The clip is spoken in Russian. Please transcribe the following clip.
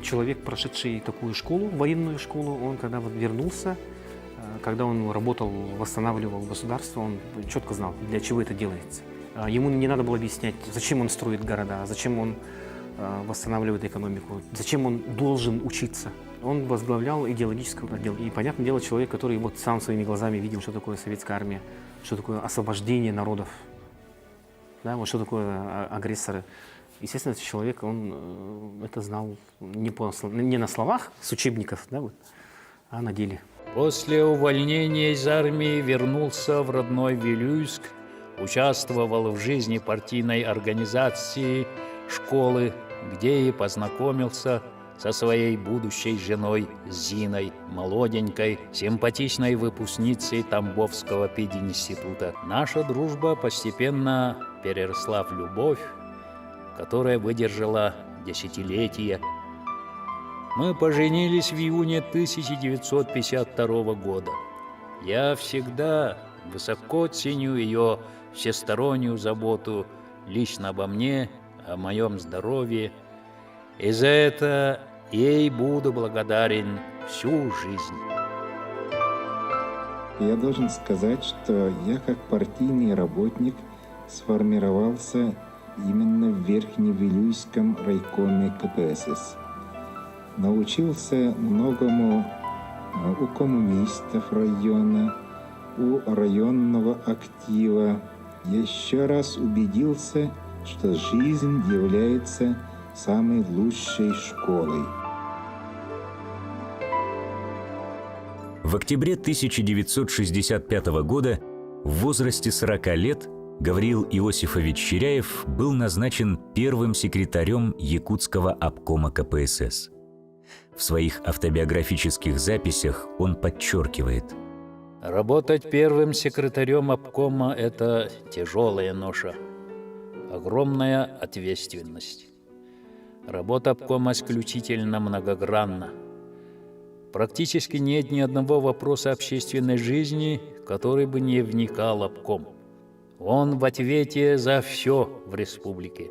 человек, прошедший такую школу, военную школу, он когда вот вернулся, когда он работал, восстанавливал государство, он четко знал, для чего это делается. Ему не надо было объяснять, зачем он строит города, зачем он восстанавливает экономику, зачем он должен учиться. Он возглавлял идеологический отдел. И, понятное дело, человек, который вот сам своими глазами видел, что такое советская армия, что такое освобождение народов, да, вот что такое агрессоры. Естественно, этот человек, он это знал не на словах с учебников, да, вот, а на деле. После увольнения из армии вернулся в родной Вилюйск, участвовал в жизни партийной организации, школы, где и познакомился со своей будущей женой Зиной, молоденькой, симпатичной выпускницей Тамбовского пединститута. Наша дружба постепенно переросла в любовь, которая выдержала десятилетия. Мы поженились в июне 1952 года. Я всегда высоко ценю ее всестороннюю заботу лично обо мне, о моем здоровье, и за это ей буду благодарен всю жизнь. Я должен сказать, что я как партийный работник сформировался именно в Верхневилюйском райкоме КПСС. Научился многому у коммунистов района, у районного актива. Еще раз убедился, что жизнь является самой лучшей школой. В октябре 1965 года в возрасте 40 лет Гавриил Иосифович Ширяев был назначен первым секретарем Якутского обкома КПСС. В своих автобиографических записях он подчеркивает: Работать первым секретарем обкома – это тяжелая ноша, огромная ответственность. Работа обкома исключительно многогранна. Практически нет ни одного вопроса общественной жизни, в который бы не вникал обком. Он в ответе за все в республике.